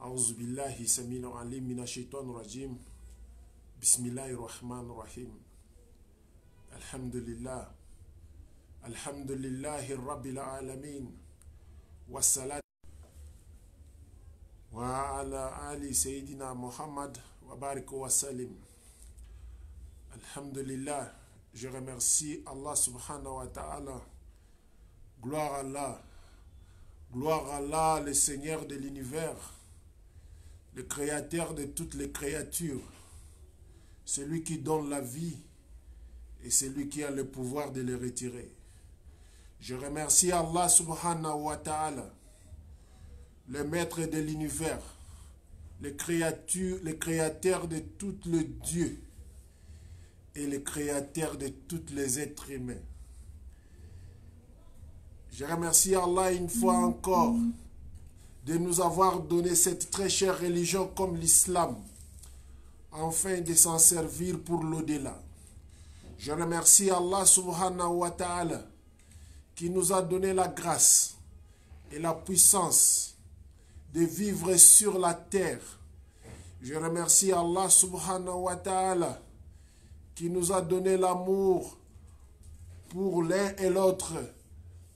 أعوذ بالله سميع العليم من الشيطان الرجيم بسم الله الرحمن الرحيم الحمد لله رب العالمين والصلاة وعلى آل سيدنا محمد وبارك وسلم. Alhamdulillah, je remercie Allah subhanahu wa ta'ala. Gloire à Allah, le Seigneur de l'univers, le créateur de toutes les créatures, celui qui donne la vie et celui qui a le pouvoir de les retirer. Je remercie Allah subhanahu wa ta'ala, le maître de l'univers, le créateur de tout le Dieu et le créateur de tous les êtres humains. Je remercie Allah une fois encore de nous avoir donné cette très chère religion comme l'islam, afin de s'en servir pour l'au-delà. Je remercie Allah subhanahu wa ta'ala qui nous a donné la grâce et la puissance de vivre sur la terre. Je remercie Allah subhanahu wa ta'ala qui nous a donné l'amour pour l'un et l'autre,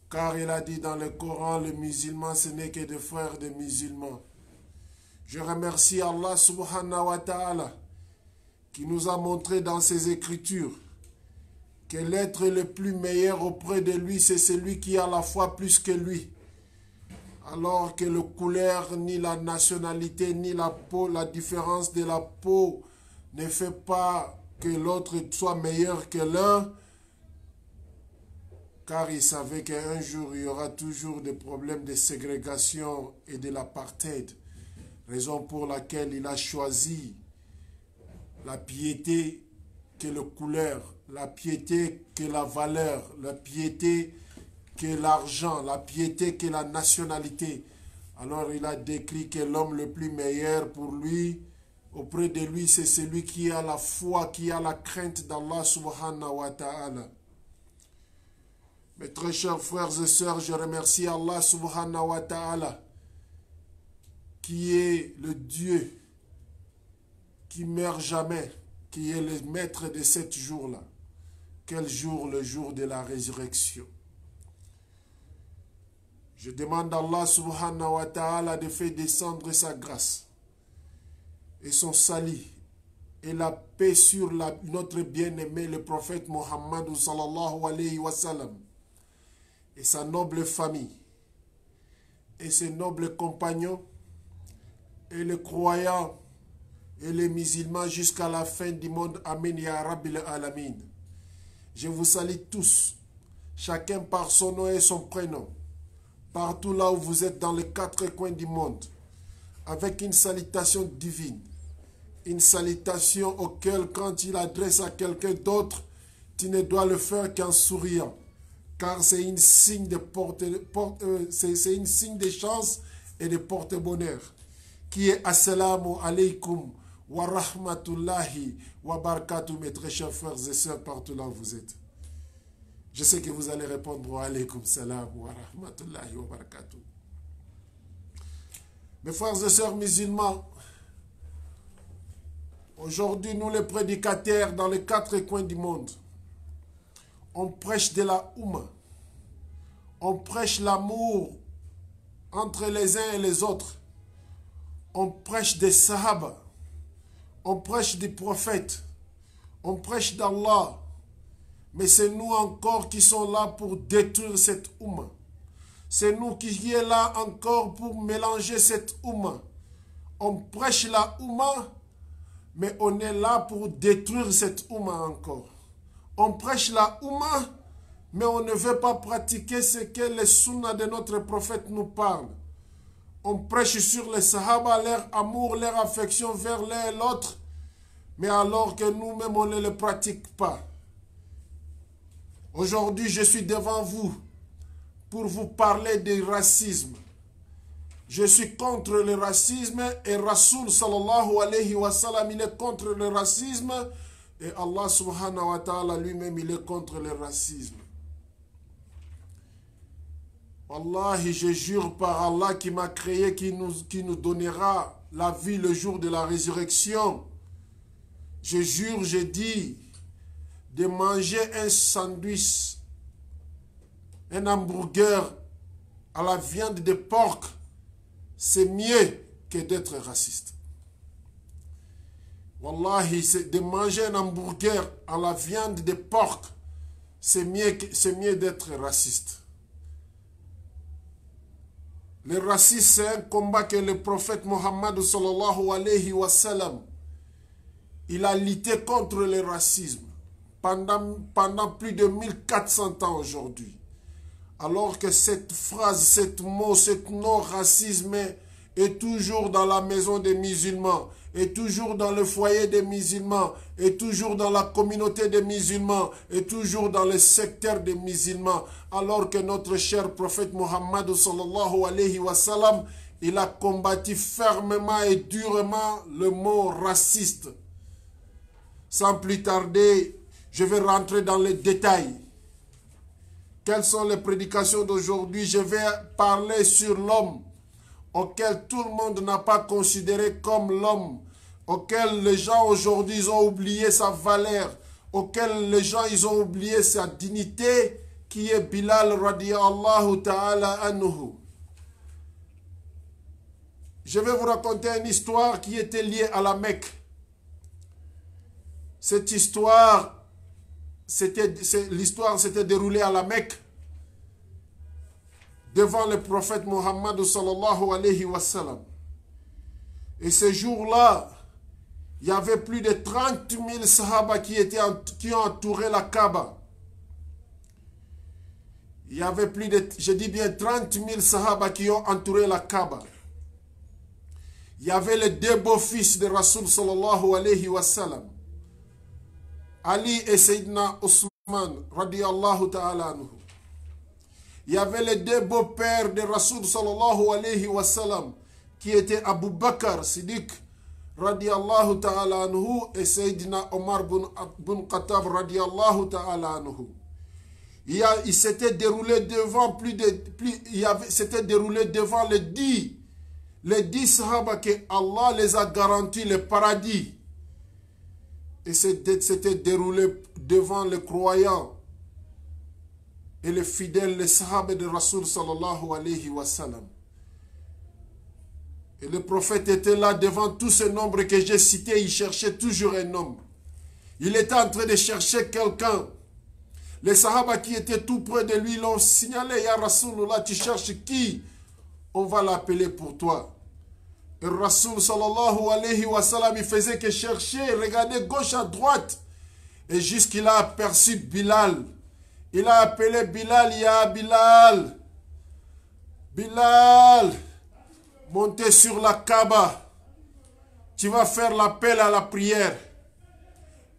car il a dit dans le Coran, le musulman ce n'est que des frères de musulmans. Je remercie Allah subhanahu wa ta'ala qui nous a montré dans ses écritures que l'être le plus meilleur auprès de lui, c'est celui qui a la foi plus que lui. Alors que le couleur, ni la nationalité, ni la peau, la différence de la peau ne fait pas que l'autre soit meilleur que l'un, car il savait qu'un jour il y aura toujours des problèmes de ségrégation et de l'apartheid, raison pour laquelle il a choisi la piété que la couleur, la piété que la valeur, la piété que l'argent, la piété que la nationalité. Alors il a décrit que l'homme le plus meilleur pour lui, auprès de lui, c'est celui qui a la foi, qui a la crainte d'Allah subhanahu wa ta'ala. Mes très chers frères et sœurs, je remercie Allah subhanahu wa ta'ala, qui est le Dieu qui ne meurt jamais, qui est le maître de ce jour-là. Quel jour? Le jour de la résurrection. Je demande à Allah subhanahu wa ta'ala de faire descendre sa grâce et son salut et la paix sur notre bien-aimé, le prophète Mohammed sallallahu alayhi wa sallam, et sa noble famille, et ses nobles compagnons, et les croyants, et les musulmans jusqu'à la fin du monde. Amen ya Rabbil Alamin. Je vous salue tous, chacun par son nom et son prénom, partout là où vous êtes dans les quatre coins du monde, avec une salutation divine. Une salutation auquel, quand il adresse à quelqu'un d'autre, tu ne dois le faire qu'en souriant. Car c'est une signe de c'est une signe de chance et de porte-bonheur. Qui est Assalamu alaikum wa rahmatullahi wa barakatuh, mes très chers frères et sœurs, partout là où vous êtes. Je sais que vous allez répondre wa alaikum salam wa rahmatullahi wa barakatuh. Mes frères et sœurs musulmans, aujourd'hui, nous les prédicateurs dans les quatre coins du monde, on prêche de la Oumma. On prêche l'amour entre les uns et les autres. On prêche des Sahaba. On prêche des prophètes. On prêche d'Allah. Mais c'est nous encore qui sommes là pour détruire cette Oumma. C'est nous qui sommes là encore pour mélanger cette Oumma. On prêche la Oumma, mais on est là pour détruire cette Oumma encore. On prêche la Oumma, mais on ne veut pas pratiquer ce que les sunnas de notre prophète nous parlent. On prêche sur les Sahaba, leur amour, leur affection vers l'un et l'autre, mais alors que nous-mêmes, on ne le pratique pas. Aujourd'hui, je suis devant vous pour vous parler du racisme. Je suis contre le racisme et Rasoul sallallahu alayhi wa sallam, il est contre le racisme et Allah subhanahu wa ta'ala lui-même, il est contre le racisme. Wallahi, je jure par Allah qui m'a créé, qui nous donnera la vie le jour de la résurrection. Je jure, je dis, de manger un sandwich, un hamburger à la viande de porc, c'est mieux que d'être raciste. Wallahi, de manger un hamburger à la viande de porc, c'est mieux d'être raciste. Le racisme, c'est un combat que le prophète Mohammed sallallahu alayhi wa sallam, il a lutté contre le racisme pendant plus de 1400 ans aujourd'hui. Alors que cette phrase, cette mot, cet non-racisme est toujours dans la maison des musulmans, est toujours dans le foyer des musulmans, est toujours dans la communauté des musulmans, est toujours dans le secteur des musulmans. Alors que notre cher prophète Mohammed sallallahu alayhi wa sallam, il a combattu fermement et durement le mot raciste. Sans plus tarder, je vais rentrer dans les détails. Quelles sont les prédications d'aujourd'hui? Je vais parler sur l'homme auquel tout le monde n'a pas considéré comme l'homme, auquel les gens aujourd'hui ont oublié sa valeur, auquel les gens ils ont oublié sa dignité, qui est Bilal radiyallahu ta'ala anhu. Je vais vous raconter une histoire qui était liée à la Mecque. Cette histoire, l'histoire s'était déroulée à la Mecque, devant le prophète Mohammed sallallahu alayhi wa sallam. Et ce jour-là, il y avait plus de 30 000 sahaba qui ont entouré la Kaaba. Il y avait plus de, je dis bien 30 000 sahaba qui ont entouré la Kaaba. Il y avait les deux beaux-fils de Rasul sallallahu alayhi wa sallam, Ali et Sayyidina Osman radiyallahu ta'ala anhu. Il y avait les deux beaux-pères de Rasul sallallahu alayhi wa sallam, qui étaient Abu Bakr Siddiq radiyallahu ta'ala anhu et Sayyidina Omar bin Khattab radiyallahu ta'ala anhu. Il s'était déroulé devant devant les 10 sahaba que Allah les a garantis le paradis. Et c'était déroulé devant les croyants et les fidèles, les sahaba de Rasul sallallahu alayhi wa sallam. Et le prophète était là devant tout ce nombre que j'ai cité. Il cherchait toujours un homme. Il était en train de chercher quelqu'un. Les sahaba qui étaient tout près de lui l'ont signalé: Ya Rasulullah, tu cherches qui? On va l'appeler pour toi. Et Rasul sallallahu alayhi wa sallam, il faisait que chercher, regarder gauche à droite. Et jusqu'il a aperçu Bilal. Il a appelé Bilal: Ya Bilal. Bilal, montez sur la Kaaba. Tu vas faire l'appel à la prière.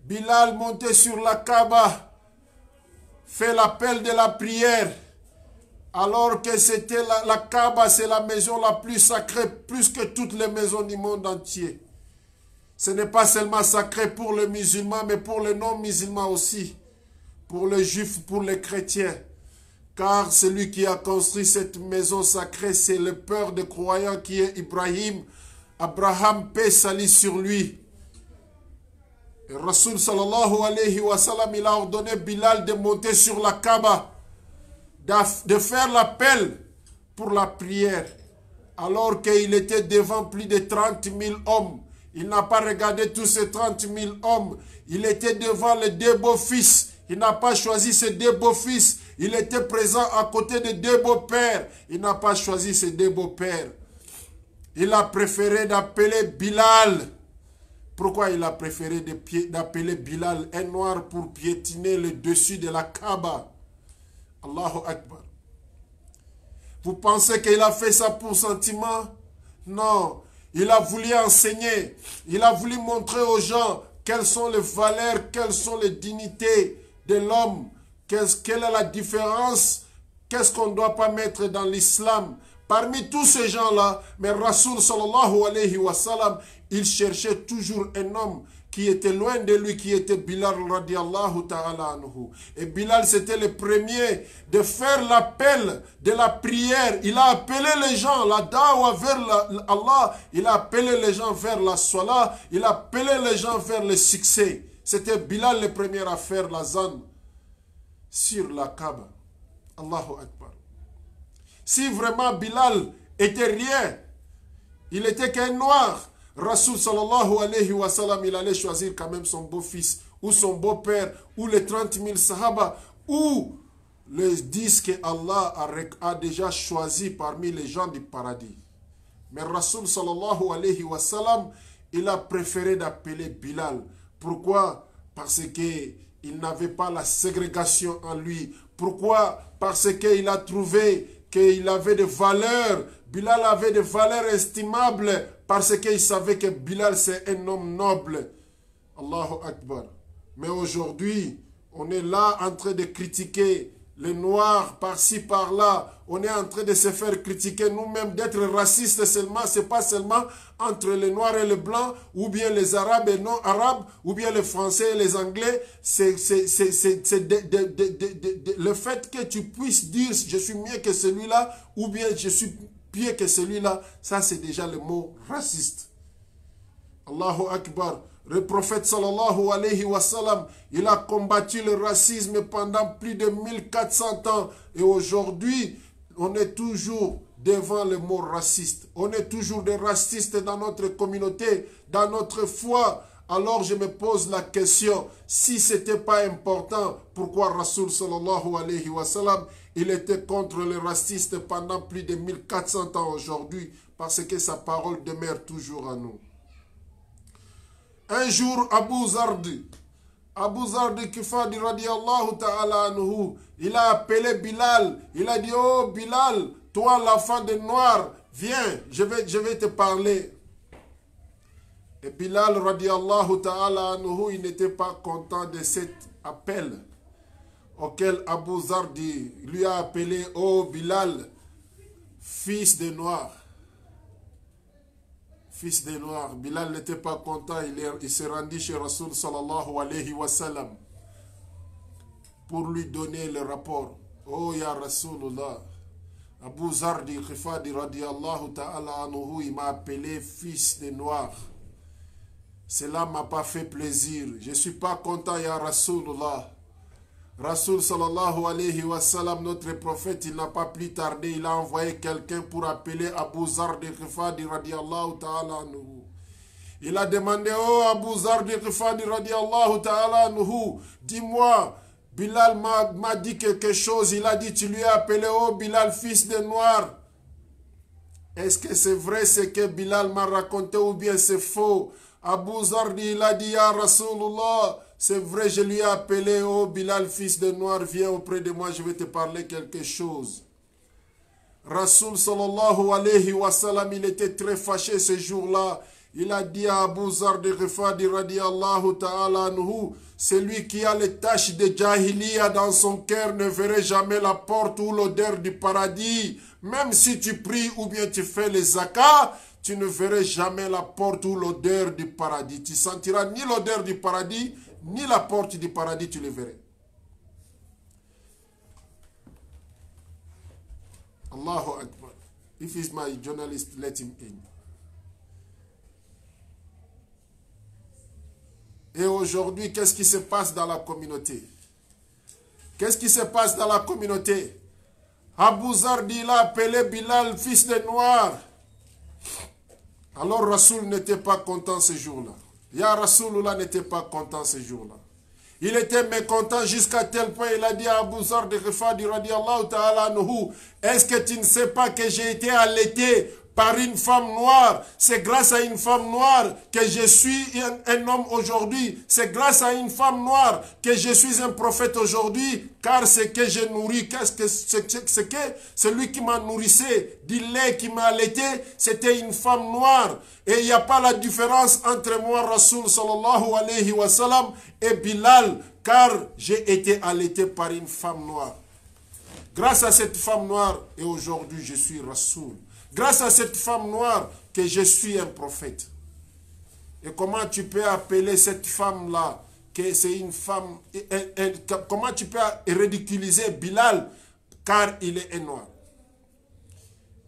Bilal, montez sur la Kaaba. Fais l'appel de la prière. Alors que c'était la Kaaba, c'est la maison la plus sacrée, plus que toutes les maisons du monde entier. Ce n'est pas seulement sacré pour les musulmans, mais pour les non-musulmans aussi. Pour les juifs, pour les chrétiens. Car celui qui a construit cette maison sacrée, c'est le père des croyants qui est Ibrahim. Abraham, paix salut sur lui. Et Rasul sallallahu alayhi wa sallam, il a ordonné Bilal de monter sur la Kaaba, de faire l'appel pour la prière. Alors qu'il était devant plus de 30 000 hommes. Il n'a pas regardé tous ces 30 000 hommes. Il était devant les deux beaux-fils. Il n'a pas choisi ces deux beaux-fils. Il était présent à côté des deux beaux-pères. Il n'a pas choisi ces deux beaux-pères. Il a préféré d'appeler Bilal. Pourquoi il a préféré d'appeler Bilal, un noir, pour piétiner le dessus de la Kaaba? Allahu Akbar. Vous pensez qu'il a fait ça pour sentiment? Non. Il a voulu enseigner. Il a voulu montrer aux gens quelles sont les valeurs, quelles sont les dignités de l'homme. Quelle est la différence? Qu'est-ce qu'on ne doit pas mettre dans l'islam? Parmi tous ces gens-là, mais Rasul sallallahu alayhi wa sallam, il cherchait toujours un homme qui était loin de lui, qui était Bilal radiallahu ta'ala anhu. Et Bilal, c'était le premier de faire l'appel de la prière. Il a appelé les gens, la dawa vers Allah. Il a appelé les gens vers la salat. Il a appelé les gens vers le succès. C'était Bilal le premier à faire la zan sur la Kaaba. Allahu Akbar. Si vraiment Bilal était rien, il était qu'un noir, Rasoul sallallahu alayhi wa sallam, il allait choisir quand même son beau-fils, ou son beau-père, ou les 30 000 sahaba, ou les 10 que Allah a déjà choisi parmi les gens du paradis. Mais Rasoul sallallahu alayhi wa sallam, il a préféré d'appeler Bilal. Pourquoi? Parce qu'il n'avait pas la ségrégation en lui. Pourquoi? Parce qu'il a trouvé qu'il avait des valeurs. Bilal avait des valeurs estimables parce qu'il savait que Bilal c'est un homme noble. Allahu Akbar. Mais aujourd'hui, on est là en train de critiquer les noirs par-ci, par-là. On est en train de se faire critiquer nous-mêmes, d'être racistes seulement. Ce n'est pas seulement entre les noirs et les blancs, ou bien les arabes et non-arabes, ou bien les français et les anglais. C'est le fait que tu puisses dire je suis mieux que celui-là, ou bien je suis pire que celui-là. Ça, c'est déjà le mot raciste. Allahu Akbar. Le prophète sallallahu alayhi wa sallam, il a combattu le racisme pendant plus de 1400 ans. Et aujourd'hui, on est toujours devant le mot raciste. On est toujours des racistes dans notre communauté, dans notre foi. Alors je me pose la question, si ce n'était pas important, pourquoi Rasoul sallallahu alayhi wa sallam, il était contre les racistes pendant plus de 1400 ans aujourd'hui, parce que sa parole demeure toujours à nous. Un jour, Abu Zardi Kifadi radiallahu ta'ala anhu, il a appelé Bilal. Il a dit, oh Bilal, toi l'enfant de noir, viens, je vais te parler. Et Bilal radiallahu ta'ala anhu, il n'était pas content de cet appel auquel Abu Zardi lui a appelé, oh Bilal, fils de noir. Fils des Noirs. Bilal n'était pas content, il s'est rendu chez Rasoul sallallahu alayhi wa sallam pour lui donner le rapport. Oh ya Rasulullah, Abu Zardi Khifadi radiallahu ta'ala anhu, il m'a appelé fils des Noirs. Cela ne m'a pas fait plaisir. Je ne suis pas content ya Rasulullah. Rasoul sallallahu alayhi wa sallam, notre prophète, il n'a pas plus tardé, il a envoyé quelqu'un pour appeler Abu Zardi Khifadi radiallahu ta'ala anhu. Il a demandé, oh Abu Zardi Khifadi radiallahu ta'ala anhu, dis-moi, Bilal m'a dit quelque chose, il a dit, tu lui as appelé, oh Bilal, fils de noir. Est-ce que c'est vrai ce que Bilal m'a raconté ou bien c'est faux? Abu Zardi, il a dit, ya Rasulullah, c'est vrai, je lui ai appelé, oh Bilal, fils de noir, viens auprès de moi, je vais te parler quelque chose. Rasoul sallallahu alayhi wa sallam, il était très fâché ce jour-là. Il a dit à Abu Zardi Ghifadi radiallahu ta'ala anhu, celui qui a les taches de Jahiliya dans son cœur ne verrait jamais la porte ou l'odeur du paradis. Même si tu pries ou bien tu fais les zakats, tu ne verrais jamais la porte ou l'odeur du paradis. Tu sentiras ni l'odeur du paradis, ni la porte du paradis, tu le verrais. Allahu Akbar. If he's my journalist, let him in. Et aujourd'hui, qu'est-ce qui se passe dans la communauté? Qu'est-ce qui se passe dans la communauté? Abu Zardi l'a appelé Bilal, fils de noir. Alors Rasoul n'était pas content ce jour-là. Ya Rasoulullah n'était pas content ce jour-là. Il était mécontent jusqu'à tel point, il a dit à Abu Zardi Ghifadi radiallahu ta'ala anhu, est-ce que tu ne sais pas que j'ai été allaité par une femme noire? C'est grâce à une femme noire que je suis un homme aujourd'hui. C'est grâce à une femme noire que je suis un prophète aujourd'hui. Car ce que j'ai nourri, celui qui m'a nourrissé, du lait qui m'a allaité, c'était une femme noire. Et il n'y a pas la différence entre moi, Rasoul sallallahu alayhi wa sallam, et Bilal, car j'ai été allaité par une femme noire. Grâce à cette femme noire, et aujourd'hui je suis Rasoul. Grâce à cette femme noire que je suis un prophète. Et comment tu peux appeler cette femme-là que c'est une femme, comment tu peux ridiculiser Bilal car il est noir.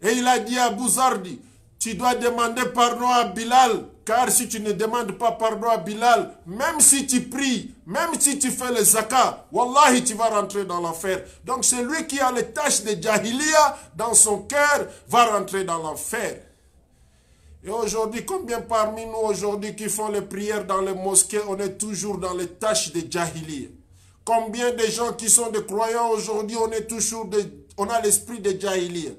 Et il a dit à Abu Zardi, tu dois demander pardon à Bilal, car si tu ne demandes pas pardon à Bilal, même si tu pries, même si tu fais le zakat, wallahi tu vas rentrer dans l'enfer. Donc celui qui a les tâches de Jahiliya dans son cœur va rentrer dans l'enfer. Et aujourd'hui, combien parmi nous aujourd'hui qui font les prières dans les mosquées, on est toujours dans les tâches de Jahiliya? Combien de gens qui sont des croyants aujourd'hui, on a l'esprit de Jahiliya?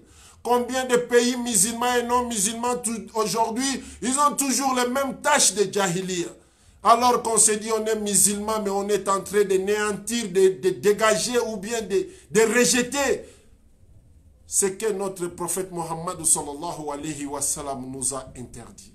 Combien de pays musulmans et non musulmans aujourd'hui, ils ont toujours les mêmes tâches de Jahiliya. Alors qu'on se dit on est musulman, mais on est en train de néantir, de dégager ou bien de rejeter ce que notre prophète Mohammed sallallahu alayhi wa sallam nous a interdit.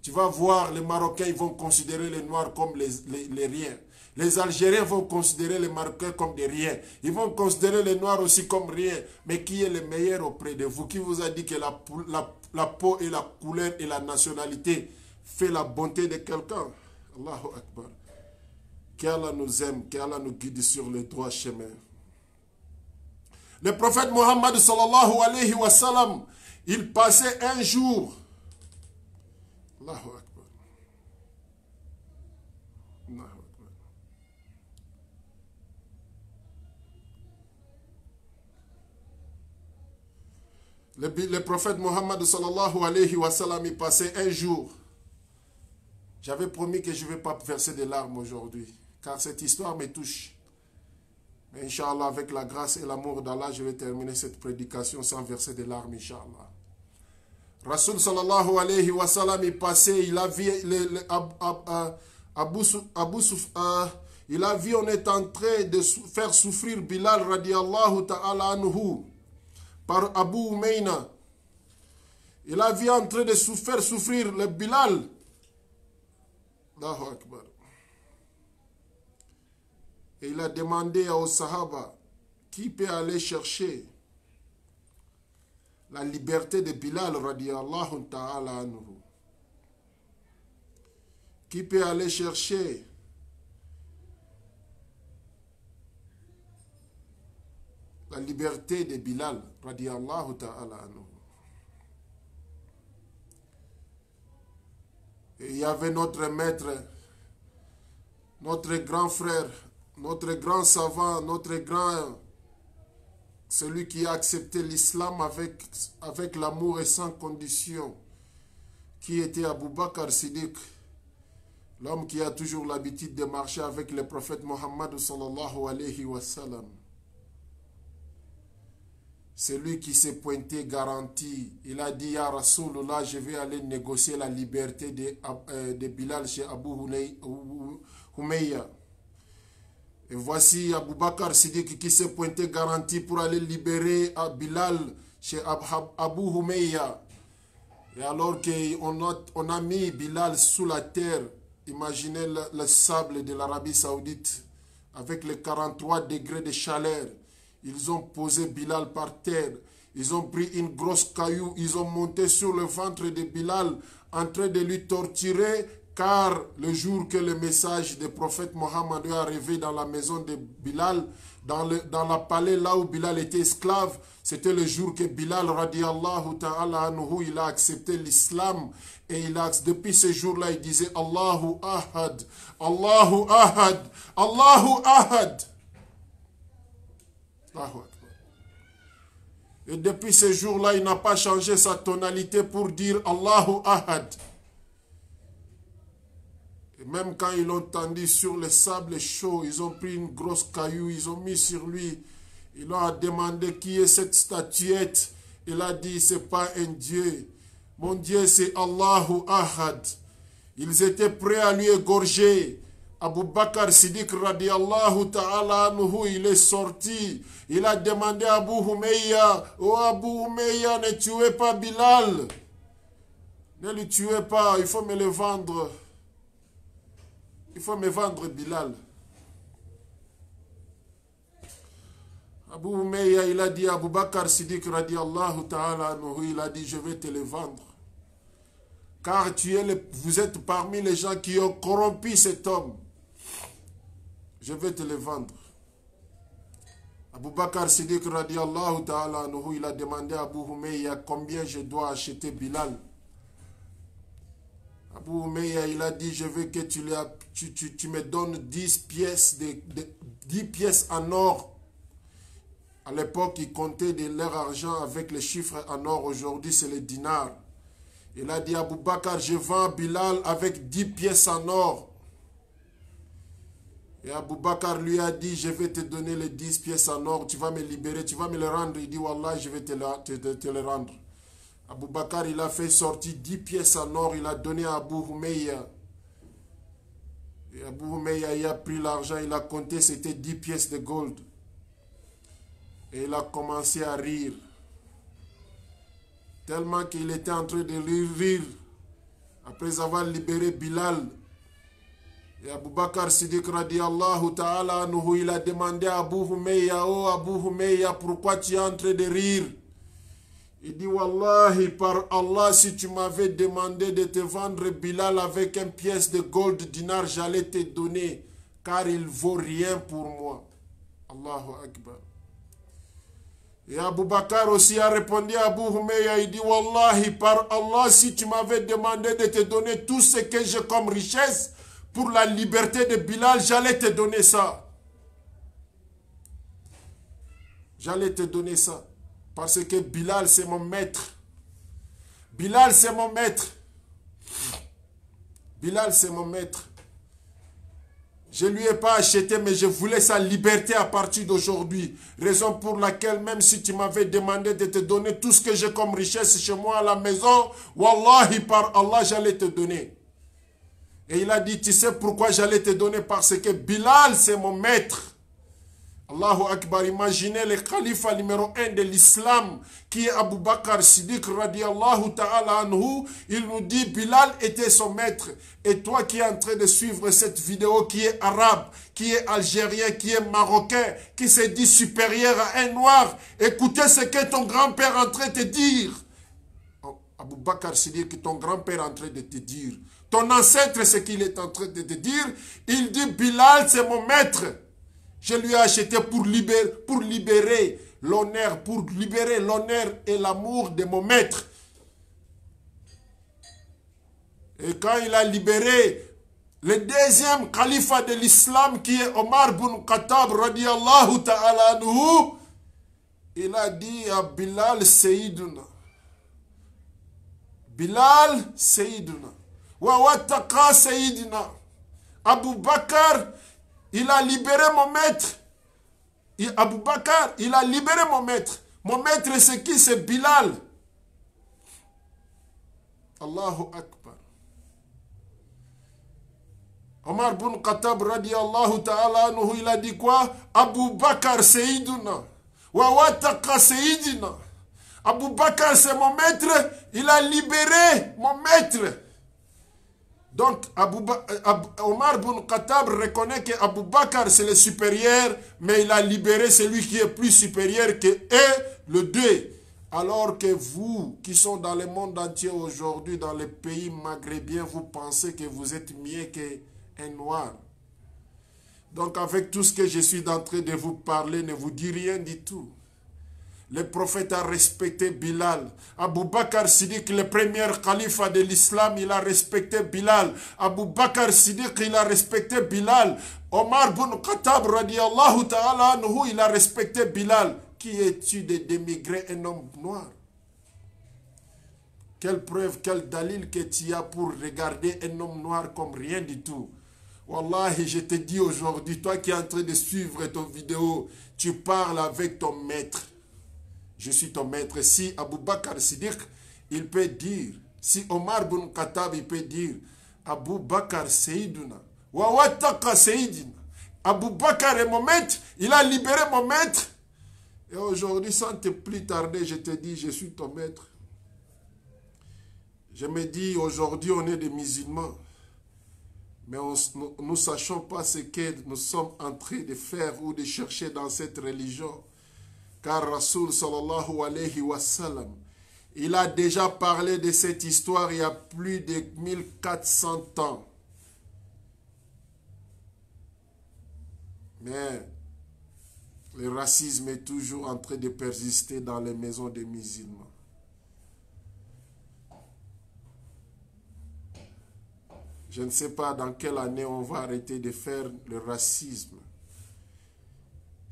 Tu vas voir, les Marocains ils vont considérer les Noirs comme les riens. Les Algériens vont considérer les Marocains comme des riens. Ils vont considérer les Noirs aussi comme riens. Mais qui est le meilleur auprès de vous? Qui vous a dit que la peau et la couleur et la nationalité fait la bonté de quelqu'un? Allahu Akbar. Qu'Allah nous aime, qu'Allah nous guide sur le droit chemin. Le prophète Mohammed sallallahu alayhi wa sallam, il passait un jour. Allahu Akbar. Allahu Akbar. Le prophète Mohammed sallallahu alayhi wa sallam, il passait un jour. J'avais promis que je ne vais pas verser des larmes aujourd'hui, car cette histoire me touche. Mais Inch'Allah, avec la grâce et l'amour d'Allah, je vais terminer cette prédication sans verser des larmes, Inch'Allah. Rasul sallallahu alayhi wa sallam est passé, il a vu on est en train de faire souffrir Bilal radiallahu ta'ala anhu par Abu Umayna. Il a vu en train de faire souffrir le Bilal. Allahu Akbar. Et il a demandé aux Sahaba, qui peut aller chercher la liberté de Bilal radiallahu ta'ala anhu? Qui peut aller chercher la liberté de Bilal radiallahu ta'ala anhu? Et il y avait notre maître, notre grand frère, notre grand savant, notre grand, celui qui a accepté l'islam avec l'amour et sans condition, qui était Abu Bakr Siddiq, l'homme qui a toujours l'habitude de marcher avec le prophète Mohammed sallallahu alayhi wa sallam. Celui qui s'est pointé garanti, il a dit, Ya Rasulullah, je vais aller négocier la liberté de Bilal chez Abu Humayya. Et voici Abu Bakr Siddiq qui s'est pointé garanti pour aller libérer Bilal chez Abu Humayya. Et alors qu'on a mis Bilal sous la terre, imaginez le sable de l'Arabie Saoudite, avec les 43 degrés de chaleur. Ils ont posé Bilal par terre. Ils ont pris une grosse caillou. Ils ont monté sur le ventre de Bilal en train de lui torturer. Car le jour que le message du prophète Mohammed est arrivé dans la maison de Bilal, dans la palais là où Bilal était esclave, c'était le jour que Bilal radiallahu ta'ala anhu, il a accepté l'islam. Et depuis ce jour-là, il disait Allahu Ahad, Allahu Ahad, Allahu Ahad. Et depuis ce jour-là, il n'a pas changé sa tonalité pour dire Allahu Ahad. Et même quand ils l'ont tendu sur le sable chaud, ils ont pris une grosse caillou, ils ont mis sur lui. Ils lui ont demandé qui est cette statuette. Il a dit, c'est pas un Dieu. Mon Dieu, c'est Allahu Ahad. Ils étaient prêts à lui égorger. Abu Bakr Siddiq radiallahu ta'ala anhu, il est sorti. Il a demandé à Abu Humayya, oh Abu Humayya, ne tuez pas Bilal. Ne le tuez pas, il faut me le vendre. Il faut me vendre Bilal. Abu Umayya, il a dit à Abu Bakr Siddiq radiallahu ta'ala anhu, il a dit, je vais te le vendre. car vous êtes parmi les gens qui ont corrompu cet homme. Je vais te le vendre. Abu Bakr Siddiq radiallahu ta'ala anhu, il a demandé à Abu Umayya combien je dois acheter Bilal. Abu Umayya, il a dit, je veux que tu me donnes 10 pièces, 10 pièces en or. À l'époque, ils comptaient de leur argent avec les chiffres en or. Aujourd'hui, c'est les dinars. Il a dit à Abu Bakr, je vends Bilal avec 10 pièces en or. Et Abu Bakr lui a dit, je vais te donner les 10 pièces en or, tu vas me libérer, tu vas me les rendre. Il dit, Wallah, je vais te les rendre. Abu Bakr, il a fait sortir 10 pièces en or, il a donné à Abu Umayya. Et Abu Umayya, il a pris l'argent, il a compté, c'était 10 pièces de gold. Et il a commencé à rire. Tellement qu'il était en train de rire. Après avoir libéré Bilal. Et Abu Bakr Siddiq radiallahu ta'ala anhu, il a demandé à Abu Umayya, oh Abu Umayya, pourquoi tu es en train de rire? Il dit, Wallahi, par Allah, si tu m'avais demandé de te vendre Bilal avec une pièce de gold dinar, j'allais te donner, car il ne vaut rien pour moi. Allahu Akbar. Et Abu Bakr aussi a répondu à Abu Umayya, il dit, Wallahi, par Allah, si tu m'avais demandé de te donner tout ce que j'ai comme richesse pour la liberté de Bilal, j'allais te donner ça. J'allais te donner ça. Parce que Bilal, c'est mon maître. Bilal, c'est mon maître. Bilal, c'est mon maître. Je ne lui ai pas acheté, mais je voulais sa liberté à partir d'aujourd'hui. Raison pour laquelle, même si tu m'avais demandé de te donner tout ce que j'ai comme richesse chez moi à la maison, Wallahi, par Allah, j'allais te donner. Et il a dit, tu sais pourquoi j'allais te donner? Parce que Bilal, c'est mon maître. Allahu Akbar, imaginez le calife numéro 1 de l'islam, qui est Abu Bakr Siddiq radiallahu ta'ala anhu. Il nous dit, Bilal était son maître. Et toi qui es en train de suivre cette vidéo, qui est arabe, qui est algérien, qui est marocain, qui se dit supérieur à un noir, écoutez ce que ton grand-père est en train de te dire. Abu Bakr Siddiq, ton grand-père est en train de te dire. Ton ancêtre, ce qu'il est en train de te dire. Il dit, Bilal, c'est mon maître. Je lui ai acheté pour libérer l'honneur, et l'amour de mon maître. Et quand il a libéré le deuxième calife de l'islam, qui est Omar ibn Khattab radiallahu ta'ala anhu, il a dit à Bilal Sayyiduna. Bilal Sayyiduna. Wa wattaqa Sayyidina. Abu Bakr, il a libéré mon maître. Abu Bakr, il a libéré mon maître. Mon maître, c'est qui? C'est Bilal. Allahu Akbar. Omar ibn Khattab radiallahu ta'ala anhu, il a dit quoi? Abu Bakr Sayyiduna. Wa wattaqa Sayyidina. Abu Bakr, c'est mon maître. Il a libéré mon maître. Donc, Omar ibn Khattab reconnaît que Abu Bakr c'est le supérieur, mais il a libéré celui qui est plus supérieur que eux, le deux. Alors que vous, qui sont dans le monde entier aujourd'hui, dans les pays maghrébiens, vous pensez que vous êtes mieux qu'un noir. Donc, avec tout ce que je suis en train de vous parler, ne vous dis rien du tout. Le prophète a respecté Bilal. Abu Bakr Siddiq, le premier calife de l'islam, il a respecté Bilal. Abu Bakr Siddiq, il a respecté Bilal. Omar ibn Khattab radiallahu ta'ala anhu, il a respecté Bilal. Qui es-tu de démigrer un homme noir? Quelle preuve, quel dalil que tu as pour regarder un homme noir comme rien du tout? Wallahi, je te dis aujourd'hui, toi qui es en train de suivre ton vidéo, tu parles avec ton maître. Je suis ton maître. Si Abu Bakr Siddiq, il peut dire, si Omar ibn Khattab, il peut dire, Abu Bakr Sayyiduna, wa wattaqa Sayyidina. Abu Bakr est mon maître, il a libéré mon maître. Et aujourd'hui, sans te plus tarder, je te dis, je suis ton maître. Je me dis, aujourd'hui, on est des musulmans. Mais nous ne sachons pas ce que nous sommes en train de faire ou de chercher dans cette religion. Car Rasoul sallallahu alayhi wa sallam, Il a déjà parlé de cette histoire il y a plus de 1400 ans. Mais le racisme est toujours en train de persister dans les maisons des musulmans. Je ne sais pas dans quelle année on va arrêter de faire le racisme.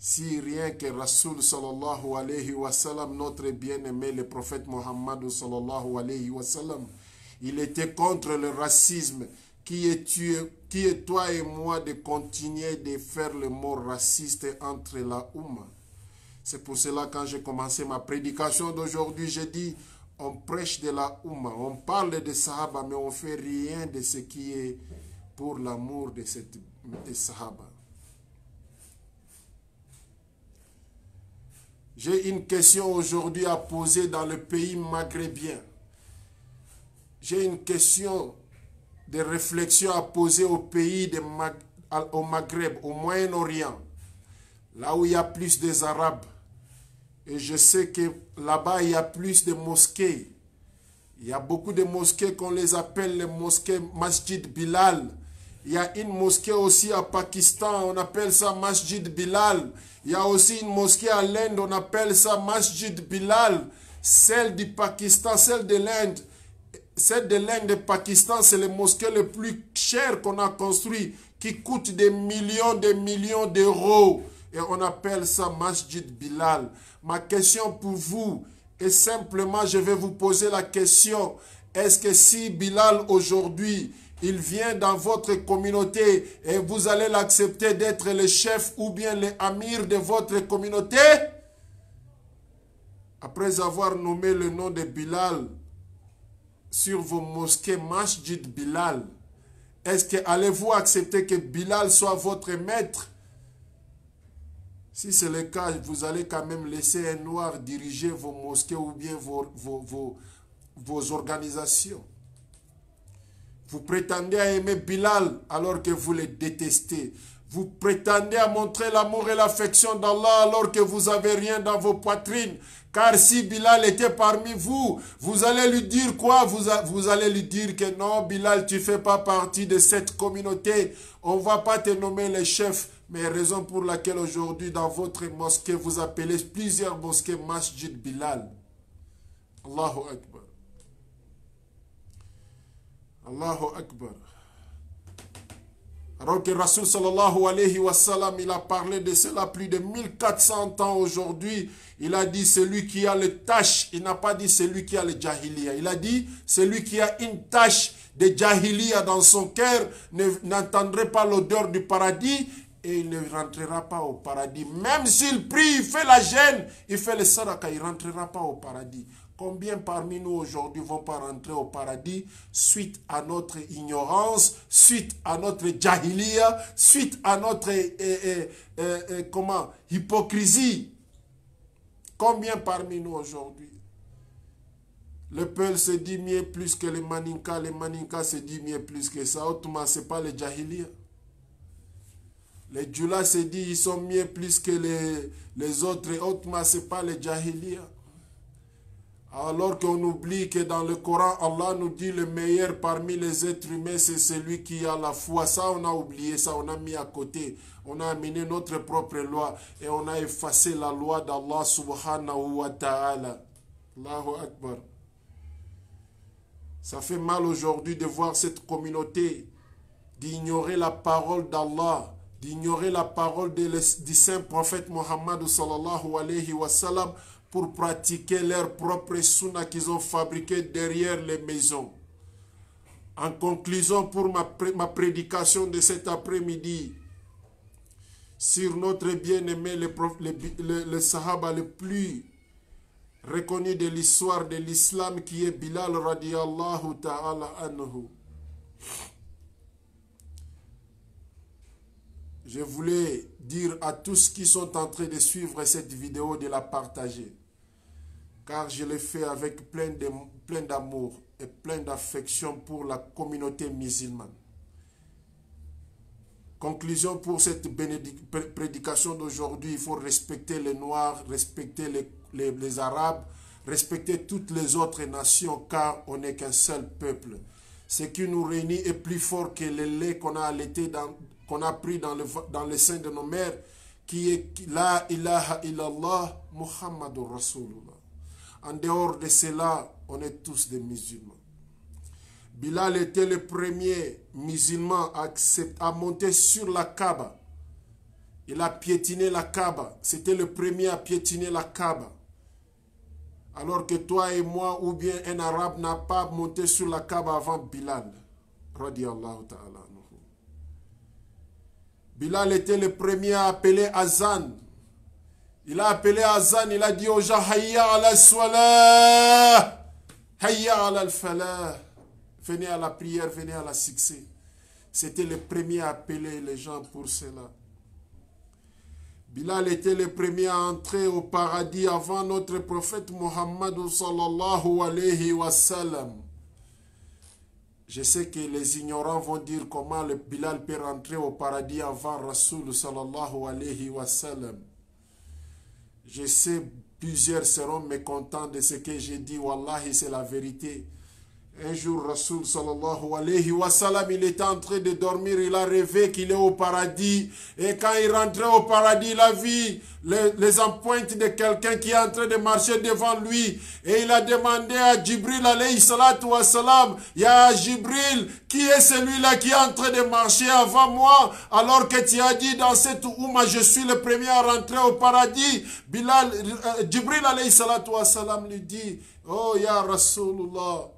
Si rien que Rasoul sallallahu alayhi wa sallam, notre bien-aimé, le prophète Mohammed sallallahu alayhi wa sallam, il était contre le racisme. Qui est toi et moi de continuer de faire le mot raciste entre la Oumma? C'est pour cela quand j'ai commencé ma prédication d'aujourd'hui, j'ai dit, on prêche de la Oumma, on parle de Sahaba, mais on ne fait rien de ce qui est pour l'amour de Sahaba. J'ai une question aujourd'hui à poser dans le pays maghrébien. J'ai une question de réflexion à poser au pays au Maghreb, au Moyen-Orient, là où il y a plus des Arabes. Et je sais que là-bas, il y a plus de mosquées. Il y a beaucoup de mosquées qu'on les appelle les mosquées Masjid Bilal. Il y a une mosquée aussi à Pakistan, on appelle ça Masjid Bilal. Il y a aussi une mosquée à l'Inde, on appelle ça Masjid Bilal. Celle du Pakistan, celle de l'Inde. Celle de l'Inde et du Pakistan, c'est les mosquées les plus chères qu'on a construites, qui coûtent des millions d'euros. Et on appelle ça Masjid Bilal. Ma question pour vous est simplement, je vais vous poser la question, est-ce que si Bilal aujourd'hui, il vient dans votre communauté et vous allez l'accepter d'être le chef ou bien l'amir de votre communauté? Après avoir nommé le nom de Bilal sur vos mosquées Masjid Bilal, est-ce que allez-vous accepter que Bilal soit votre maître? Si c'est le cas, vous allez quand même laisser un noir diriger vos mosquées ou bien vos organisations. Vous prétendez à aimer Bilal alors que vous le détestez. Vous prétendez à montrer l'amour et l'affection d'Allah alors que vous n'avez rien dans vos poitrines. Car si Bilal était parmi vous, vous allez lui dire quoi? Vous allez lui dire que non, Bilal, tu ne fais pas partie de cette communauté. On ne va pas te nommer le chef. Mais raison pour laquelle aujourd'hui dans votre mosquée, vous appelez plusieurs mosquées Masjid Bilal. Allahu Akbar. Allahu Akbar. Alors que Rasul sallallahu alayhi wa sallam, il a parlé de cela plus de 1400 ans aujourd'hui. Il a dit celui qui a le tâche, il n'a pas dit celui qui a le jahiliya. Il a dit celui qui a une tâche de jahiliya dans son cœur n'entendrait pas l'odeur du paradis et il ne rentrera pas au paradis. Même s'il prie, il fait la gêne, il fait le sadaqa, il ne rentrera pas au paradis. Combien parmi nous aujourd'hui vont pas rentrer au paradis suite à notre ignorance, suite à notre jahiliya, suite à notre hypocrisie? Combien parmi nous aujourd'hui? Le Peul se dit mieux plus que les Maninka se dit mieux plus que ça. Autrement, ce n'est pas les jahiliya. Les Djula se dit ils sont mieux plus que les autres. Autrement, ce n'est pas les jahiliya. Alors qu'on oublie que dans le Coran, Allah nous dit le meilleur parmi les êtres humains, c'est celui qui a la foi. Ça, on a oublié ça, on a mis à côté. On a amené notre propre loi et on a effacé la loi d'Allah subhanahu wa ta'ala. Allahu Akbar. Ça fait mal aujourd'hui de voir cette communauté d'ignorer la parole d'Allah, d'ignorer la parole du saint prophète Mohammed sallallahu alayhi wa sallam, pour pratiquer leur propre sunna qu'ils ont fabriqué derrière les maisons. En conclusion, pour ma prédication de cet après-midi, sur notre bien-aimé, le sahaba le plus reconnu de l'histoire de l'islam, qui est Bilal radiyallahu ta'ala anhu. Je voulais dire à tous qui sont en train de suivre cette vidéo de la partager. Car je l'ai fait avec plein d'amour et plein d'affection pour la communauté musulmane. Conclusion pour cette prédication d'aujourd'hui, il faut respecter les Noirs, respecter les Arabes, respecter toutes les autres nations, car on n'est qu'un seul peuple. Ce qui nous réunit est plus fort que le lait qu'on a allaité, qu'on a pris dans le sein de nos mères, qui est La ilaha illallah Muhammadur Rasulullah. En dehors de cela, on est tous des musulmans. Bilal était le premier musulman à monter sur la Kaaba. Il a piétiné la Kaaba. C'était le premier à piétiner la Kaaba. Alors que toi et moi, ou bien un arabe, n'a pas monté sur la Kaaba avant Bilal. Radiallahu ta'ala. Bilal était le premier à appeler Azan. Il a appelé Azan, il a dit aux gens, Hayya ala salah, Hayya ala al-falah. Venez à la prière, venez à la succès. C'était le premier à appeler les gens pour cela. Bilal était le premier à entrer au paradis avant notre prophète Muhammad sallallahu alayhi wa sallam. Je sais que les ignorants vont dire comment le Bilal peut rentrer au paradis avant Rasoul sallallahu alayhi wa sallam. Je sais plusieurs seront mécontents de ce que j'ai dit. Wallahi, c'est la vérité. Un jour, Rasoul sallallahu alayhi wa sallam, il était en train de dormir, il a rêvé qu'il est au paradis. Et quand il rentrait au paradis, il a vu les empreintes de quelqu'un qui est en train de marcher devant lui. Et il a demandé à Jibril alayhi salatu wa salam, Ya Jibril, qui est celui-là qui est en train de marcher avant moi? Alors que tu as dit dans cette Oumma, je suis le premier à rentrer au paradis. Jibril alayhi salatu wa salam lui dit, oh Ya Rasulullah,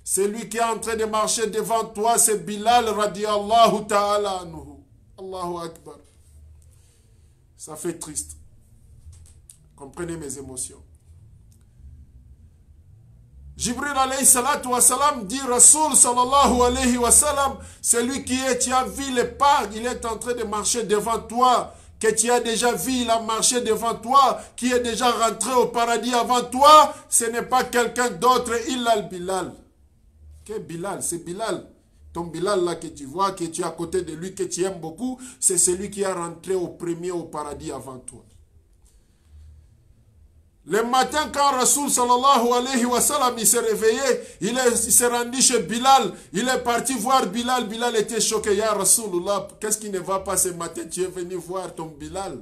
celui qui est en train de marcher devant toi, c'est Bilal radiallahu ta'ala anhu. Allahu Akbar. Ça fait triste. Comprenez mes émotions. Jibril alayhi salatu wa salam dit Rasoul sallallahu alayhi wa sallam, celui qui est, tu as vu le pas, il est en train de marcher devant toi, que tu as déjà vu, il a marché devant toi, qui est déjà rentré au paradis avant toi, ce n'est pas quelqu'un d'autre, illa al-Bilal. Que Bilal, c'est Bilal. Ton Bilal là que tu vois, que tu es à côté de lui, que tu aimes beaucoup, c'est celui qui est rentré au premier au paradis avant toi. Le matin, quand Rasoul sallallahu alayhi wa sallam, il s'est réveillé, il s'est rendu chez Bilal, il est parti voir Bilal. Bilal était choqué. Ya Rasoulullah, qu'est-ce qui ne va pas ce matin? Tu es venu voir ton Bilal.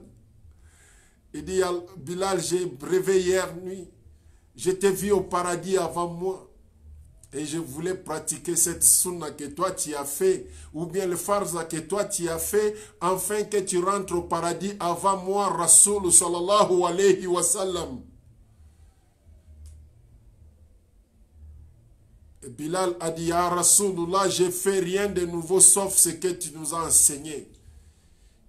Il dit, Bilal, j'ai rêvé hier nuit. Je t'ai vu au paradis avant moi. Et je voulais pratiquer cette sunna que toi tu as fait, ou bien le farza que toi tu as fait, afin que tu rentres au paradis avant moi, Rasoul sallallahu alayhi wa sallam. Et Bilal a dit, Ya Rasoulullah, je ne fais rien de nouveau sauf ce que tu nous as enseigné.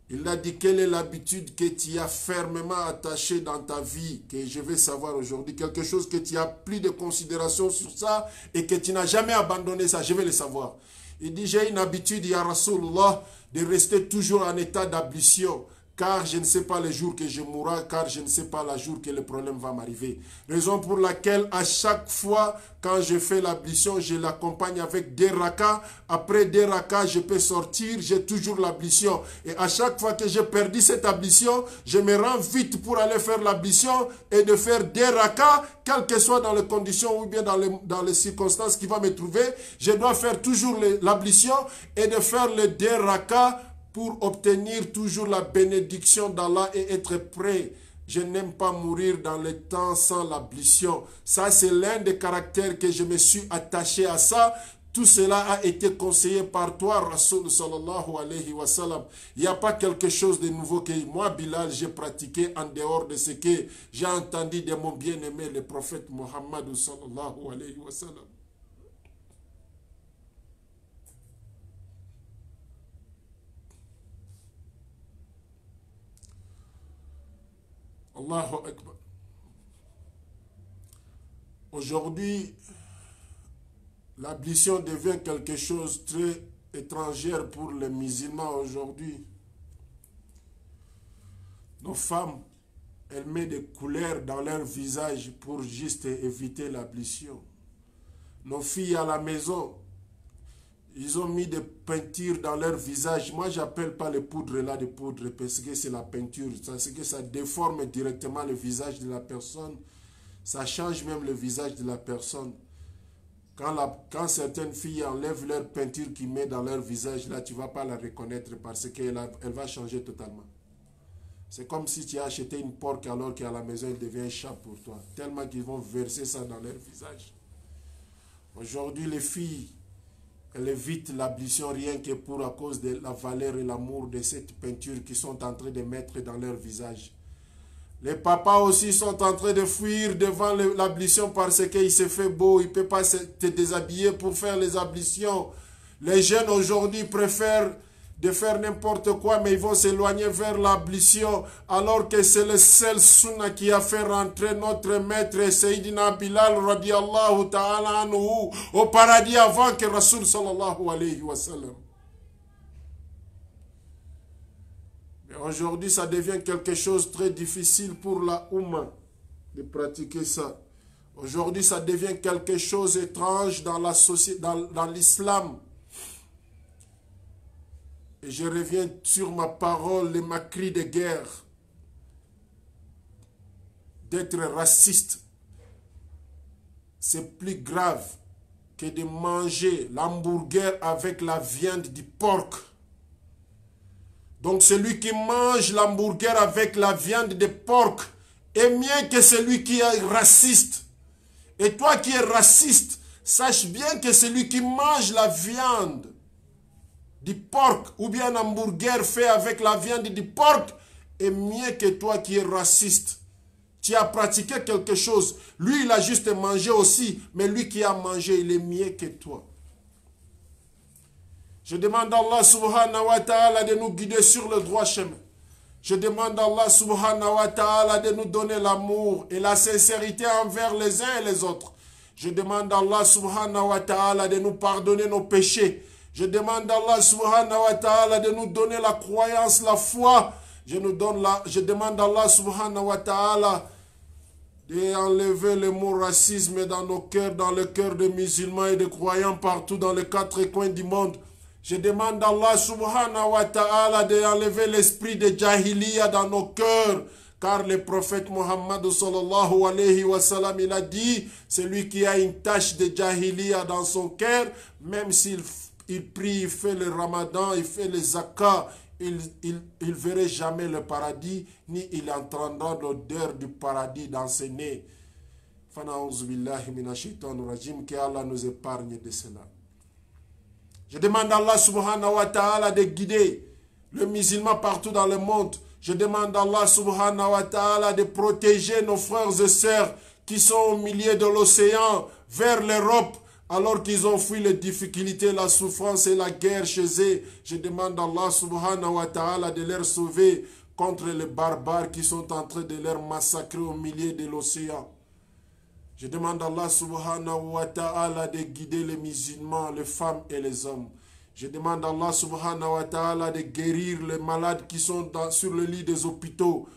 Il a dit, quelle est l'habitude que tu as fermement attachée dans ta vie, que je vais savoir aujourd'hui, quelque chose que tu as pris de considération sur ça et que tu n'as jamais abandonné ça, je vais le savoir. Il dit, j'ai une habitude, Ya Rasulullah, de rester toujours en état d'ablution, car je ne sais pas le jour que je mourrai, car je ne sais pas le jour que le problème va m'arriver. Raison pour laquelle, à chaque fois, quand je fais l'ablution, je l'accompagne avec des rakas. Après des rakas, je peux sortir, j'ai toujours l'ablution. Et à chaque fois que j'ai perdu cette ablution, je me rends vite pour aller faire l'ablution et de faire des rakas, quelles que soient dans les conditions ou bien dans les circonstances qui vont me trouver. Je dois faire toujours l'ablution et de faire les des rakas pour obtenir toujours la bénédiction d'Allah et être prêt. Je n'aime pas mourir dans le temps sans l'ablution. Ça, c'est l'un des caractères que je me suis attaché à ça. Tout cela a été conseillé par toi, Rasoul sallallahu alayhi wa sallam. Il n'y a pas quelque chose de nouveau que moi, Bilal, j'ai pratiqué en dehors de ce que j'ai entendu de mon bien-aimé, le prophète Muhammad sallallahu alayhi wa sallam. Allahu Akbar. Aujourd'hui, l'ablution devient quelque chose de très étrangère pour les musulmans aujourd'hui. Nos femmes, elles mettent des couleurs dans leur visage pour juste éviter l'ablution. Nos filles à la maison, ils ont mis des peintures dans leur visage. Moi, je n'appelle pas les poudres là des poudres parce que c'est la peinture. Parce que ça déforme directement le visage de la personne. Ça change même le visage de la personne. Quand certaines filles enlèvent leur peinture qu'ils mettent dans leur visage, là, tu ne vas pas la reconnaître parce qu'elle va changer totalement. C'est comme si tu as acheté une porc alors qu'à la maison, elle devient un chat pour toi. Tellement qu'ils vont verser ça dans leur visage. Aujourd'hui, les filles, elles évitent l'ablution rien que à cause de la valeur et l'amour de cette peinture qu'ils sont en train de mettre dans leur visage. Les papas aussi sont en train de fuir devant l'ablution parce qu'il se fait beau. Il ne peut pas se déshabiller pour faire les ablutions. Les jeunes aujourd'hui préfèrent de faire n'importe quoi, mais ils vont s'éloigner vers l'ablution, alors que c'est le seul sunna qui a fait rentrer notre maître Sayyidina Bilal radiallahu ta'ala anhu au paradis avant que Rasoul sallallahu alayhi wa sallam. Mais aujourd'hui, ça devient quelque chose de très difficile pour la Oumma de pratiquer ça. Aujourd'hui, ça devient quelque chose d'étrange dans la société, dans l'islam. Et je reviens sur ma parole et ma cri de guerre d'être raciste. C'est plus grave que de manger l'hamburger avec la viande du porc. Donc celui qui mange l'hamburger avec la viande de porc est mieux que celui qui est raciste. Et toi qui es raciste, sache bien que celui qui mange la viande du porc ou bien un hamburger fait avec la viande du porc est mieux que toi qui es raciste. Tu as pratiqué quelque chose. Lui, il a juste mangé aussi, mais lui qui a mangé, il est mieux que toi. Je demande à Allah subhanahu wa ta'ala de nous guider sur le droit chemin. Je demande à Allah subhanahu wa ta'ala de nous donner l'amour et la sincérité envers les uns et les autres. Je demande à Allah subhanahu wa ta'ala de nous pardonner nos péchés. Je demande à Allah subhanahu wa ta'ala de nous donner la croyance, la foi. Je demande à Allah subhanahu wa ta'ala d'enlever le mot racisme dans nos cœurs, dans le cœur des musulmans et des croyants partout dans les quatre coins du monde. Je demande à Allah subhanahu wa ta'ala d'enlever l'esprit de jahiliya dans nos cœurs. Car le prophète Mohammed sallallahu alayhi wa sallam, il a dit, celui qui a une tache de jahiliya dans son cœur, même s'il prie, il fait le ramadan, il fait le zakat, il ne verrait jamais le paradis, ni il entendra l'odeur du paradis dans ses nez. Fana'ouzubillahi minashaitanir rajim, que Allah nous épargne de cela. Je demande à Allah subhanahu wa ta'ala de guider le musulman partout dans le monde. Je demande à Allah subhanahu wa ta'ala de protéger nos frères et sœurs qui sont au milieu de l'océan vers l'Europe, alors qu'ils ont fui les difficultés, la souffrance et la guerre chez eux. Je demande à Allah subhanahu wa ta'ala de les sauver contre les barbares qui sont en train de les massacrer au milieu de l'océan. Je demande à Allah subhanahu wa ta'ala de guider les musulmans, les femmes et les hommes. Je demande à Allah subhanahu wa ta'ala de guérir les malades qui sont sur le lit des hôpitaux,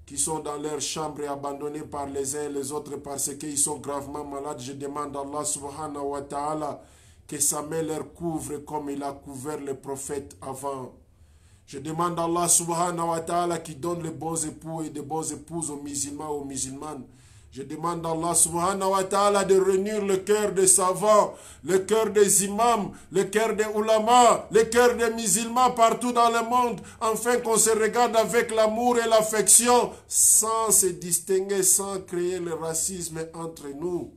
qui sont dans leurs chambres et abandonnés par les uns et les autres parce qu'ils sont gravement malades. Je demande à Allah subhanahu wa ta'ala que sa main leur couvre comme il a couvert les prophètes avant. Je demande à Allah subhanahu wa ta'ala qui donne les bons époux et des bonnes épouses aux musulmans et aux musulmanes. Je demande à Allah subhanahu wa ta'ala de réunir le cœur des savants, le cœur des imams, le cœur des ulama, le cœur des musulmans partout dans le monde, afin qu'on se regarde avec l'amour et l'affection, sans se distinguer, sans créer le racisme entre nous.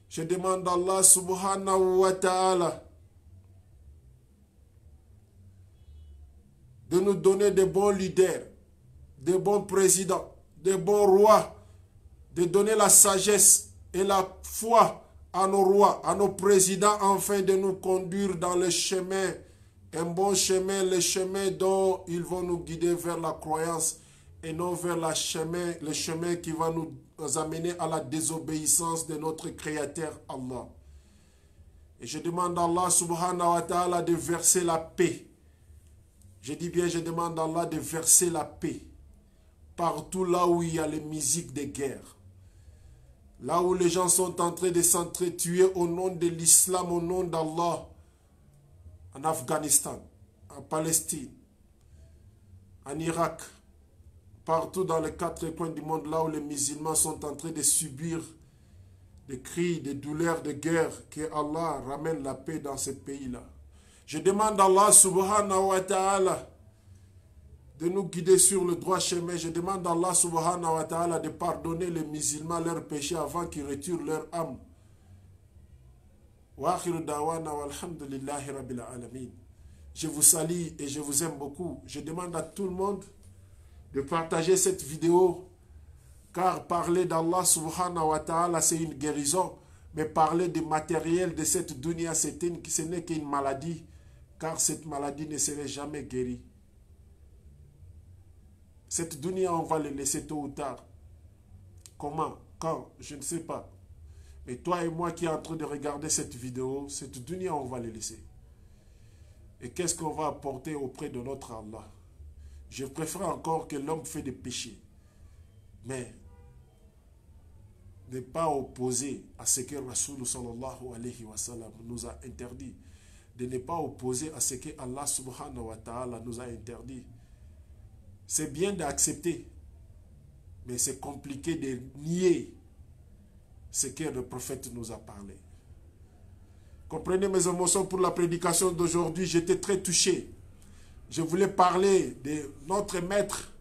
Je demande à Allah subhanahu wa ta'ala de nous donner de bons leaders, de bons présidents, de bons rois, de donner la sagesse et la foi à nos rois, à nos présidents, afin de nous conduire dans le chemin, un bon chemin, le chemin dont ils vont nous guider vers la croyance et non vers le chemin qui va nous amener à la désobéissance de notre Créateur Allah. Et je demande à Allah subhanahu wa ta'ala de verser la paix. Je dis bien, je demande à Allah de verser la paix partout là où il y a les musiques de guerre. Là où les gens sont en train de s'entretuer au nom de l'islam, au nom d'Allah, en Afghanistan, en Palestine, en Irak, partout dans les 4 coins du monde, là où les musulmans sont en train de subir des cris, des douleurs, des guerres, que Allah ramène la paix dans ce pays-là. Je demande à Allah subhanahu wa ta'ala de nous guider sur le droit chemin. Je demande à Allah subhanahu wa ta'ala de pardonner les musulmans leurs péchés avant qu'ils retirent leur âme. Wa akhiru dawana walhamdulillahi rabbil alamin. Je vous salue et je vous aime beaucoup. Je demande à tout le monde de partager cette vidéo, car parler d'Allah subhanahu wa ta'ala, c'est une guérison. Mais parler du matériel de cette dunya, ce n'est qu'une maladie, car cette maladie ne serait jamais guérie. Cette dunya, on va le laisser tôt ou tard. Comment? Quand? Je ne sais pas. Mais toi et moi qui est en train de regarder cette vidéo, cette dunya, on va le laisser. Et qu'est-ce qu'on va apporter auprès de notre Allah? Je préfère encore que l'homme fait des péchés. Mais ne pas opposer à ce que Rasul sallallahu alayhi wa sallam nous a interdit. De ne pas opposer à ce que Allah subhanahu wa ta'ala nous a interdit. C'est bien d'accepter, mais c'est compliqué de nier ce que le prophète nous a parlé. Comprenez mes émotions pour la prédication d'aujourd'hui. J'étais très touché. Je voulais parler de notre maître,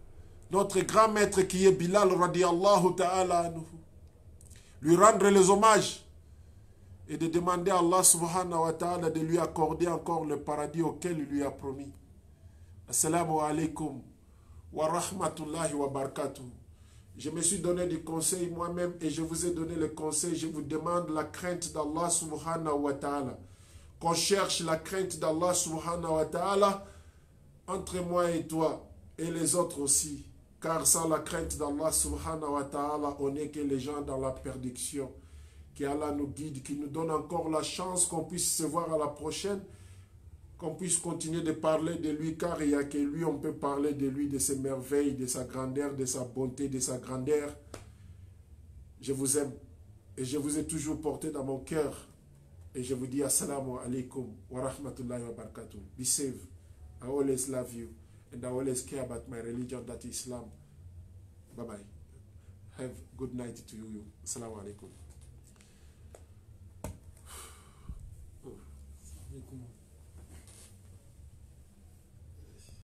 notre grand maître qui est Bilal radiallahu ta'ala anhu. Lui rendre les hommages et de demander à Allah subhanahu wa ta'ala de lui accorder encore le paradis auquel il lui a promis. Assalamu alaikum wa rahmatullahi wa barakatuh. Je me suis donné des conseils moi-même et je vous ai donné le conseil. Je vous demande la crainte d'Allah subhanahu wa ta'ala. Qu'on cherche la crainte d'Allah subhanahu wa ta'ala entre moi et toi et les autres aussi. Car sans la crainte d'Allah subhanahu wa ta'ala, on n'est que les gens dans la perdition. Qu'Allah nous guide, qu'il nous donne encore la chance qu'on puisse se voir à la prochaine, qu'on puisse continuer de parler de lui, car il n'y a que lui, on peut parler de lui, de ses merveilles, de sa grandeur, de sa bonté, de sa grandeur. Je vous aime et je vous ai toujours porté dans mon cœur. Et je vous dis assalamu alaikum wa rahmatullahi wa barakatuh. Be safe. I always love you and I always care about my religion, that is Islam. Bye bye. Have good night to you. Assalamu alaikum.